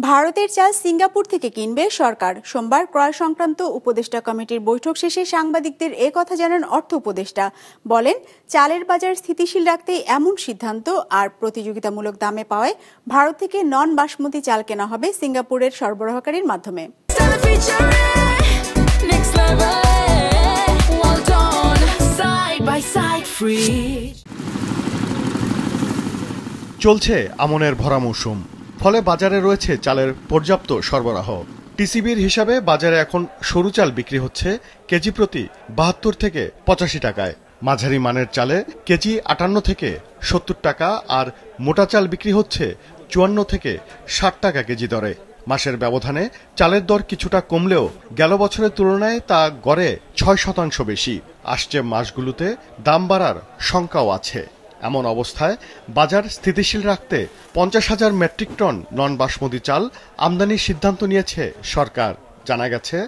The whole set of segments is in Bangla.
ভারতের চাল সিঙ্গাপুর থেকে কিনবে সরকার। সোমবার ক্রয় সংক্রান্ত উপদেষ্টা কমিটির বৈঠক শেষে সাংবাদিকদের কথা জানান অর্থ উপদেষ্টা। বলেন, চালের বাজার স্থিতিশীল রাখতে এমন সিদ্ধান্ত আর প্রতিযোগিতামূলক দামে পাওয়ায় ভারত থেকে নন বাসমতি চাল কেনা হবে সিঙ্গাপুরের সরবরাহকারীর মাধ্যমে। চলছে আমনের ভরা মৌসুম, ফলে বাজারে রয়েছে চালের পর্যাপ্ত সরবরাহ। টিসিবির হিসাবে বাজারে এখন সরু চাল বিক্রি হচ্ছে কেজি প্রতি ৭২ থেকে ৮৫ টাকায়। মাঝারি মানের চালে কেজি ৫৮ থেকে ৭০ টাকা, আর মোটা চাল বিক্রি হচ্ছে ৫৪ থেকে ৬০ টাকা কেজি দরে। মাসের ব্যবধানে চালের দর কিছুটা কমলেও গেল বছরের তুলনায় তা গড়ে ৬% বেশি। আসছে মাসগুলোতে দাম বাড়ার শঙ্কাও আছে। এমন অবস্থায় বাজার স্থিতিশীল রাখতে ৫০,০০০ মেট্রিক টন নন বাসমতি চাল আমদানির সিদ্ধান্ত নিয়েছে সরকার। জানা গেছে,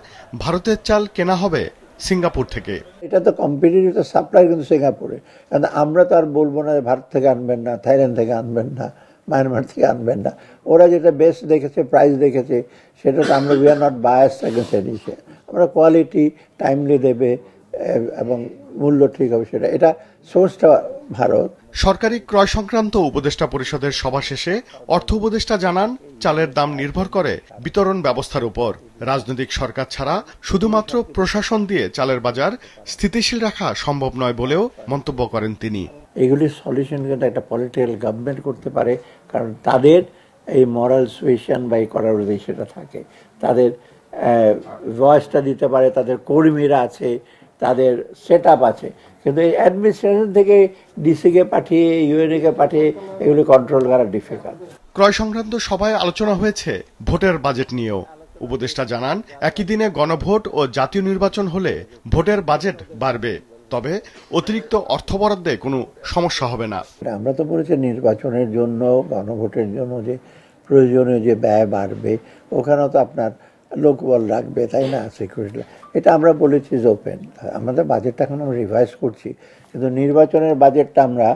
ভারতের চাল কেনা হবে সিঙ্গাপুর থেকে। এটা তো কম্পিটিটিভ সাপ্লাই কিন্তু সিঙ্গাপুরে, কারণ আমরা তো আর বলবো না ভারত থেকে আনবেন না, থাইল্যান্ড থেকে আনবেন না, মায়ানমার থেকে আনবেন না। ওরা যেটা বেস্ট দেখেছে, প্রাইস দেখেছে, সেটা তো আমরা we are not bias against. আমরা কোয়ালিটি টাইমলি দেবে এবং মূল্য ঠিক হবে, এটা সোর্সটা ভারত। সরকারি ক্রয় সংক্রান্ত উপদেষ্টা পরিষদের সভা শেষে অর্থ উপদেষ্টা জানান, চালের দাম নির্ভর করে বিতরণ ব্যবস্থার উপর। রাজনৈতিক সরকার ছাড়া শুধুমাত্র প্রশাসন দিয়ে চালের বাজার স্থিতিশীল রাখা সম্ভব নয় বলেও মন্তব্য করেন তিনি। এগুলির সলিউশন কিন্তু একটা পলিটিক্যাল গভর্নমেন্ট করতে পারে, কারণ তাদের এই মরাল সুয়েশন বা এই করার সেটা থাকে, তাদের ভয়েসটা দিতে পারে, তাদের কর্মীরা আছে, তাদের সেট আপ আছে। কিন্তু এই অ্যাডমিনিস্ট্রেশন থেকে ডিসিকে পাঠিয়ে, ইউএনএ কে পাঠিয়ে এগুলি কন্ট্রোল করা ডিফিকাল্ট। ক্রয় সংক্রান্ত সভায় আলোচনা হয়েছে ভোটের বাজেট নিয়েও। উপদেষ্টা জানান, একই দিনে গণভোট ও জাতীয় নির্বাচন হলে ভোটের বাজেট বাড়বে, তবে অতিরিক্ত অর্থ বরাদ্দে কোনো সমস্যা হবে না। আমরা তো বলেছি নির্বাচনের জন্য, গণভোটের জন্য যে প্রয়োজনীয় যে ব্যয় বাড়বে, ওখানেও তো আপনার লোকবল রাখবে, তাই না, সিকিউরিটি। এটা আমরা বলেছি যে ওপেন। আমাদের বাজেটটা এখন আমরা রিভাইজ করছি, কিন্তু নির্বাচনের বাজেটটা আমরা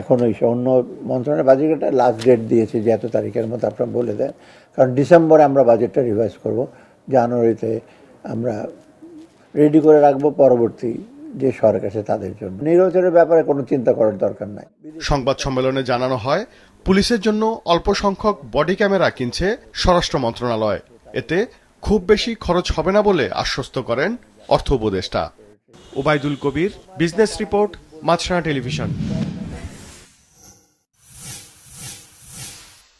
এখন ওই অন্য মন্ত্রণালয়ের বাজেটটা লাস্ট ডেট দিয়েছি যে এত তারিখের মধ্যে আপনারা বলে দেন, কারণ ডিসেম্বরে আমরা বাজেটটা রিভাইজ করব, জানুয়ারিতে আমরা রেডি করে রাখবো পরবর্তী যে সরকার আছে তাদের জন্য। নির্বাচনের ব্যাপারে কোনো চিন্তা করার দরকার নাই। সংবাদ সম্মেলনে জানানো হয়, পুলিশের জন্য অল্প সংখ্যক বডি ক্যামেরা কিনছে স্বরাষ্ট্র মন্ত্রণালয়। এতে খুব বেশি খরচ হবে না বলে আশ্বস্ত করেন অর্থ উপদেষ্টা। ওবায়দুল কবির, বিজনেস রিপোর্ট, মাছরাঙা টেলিভিশন।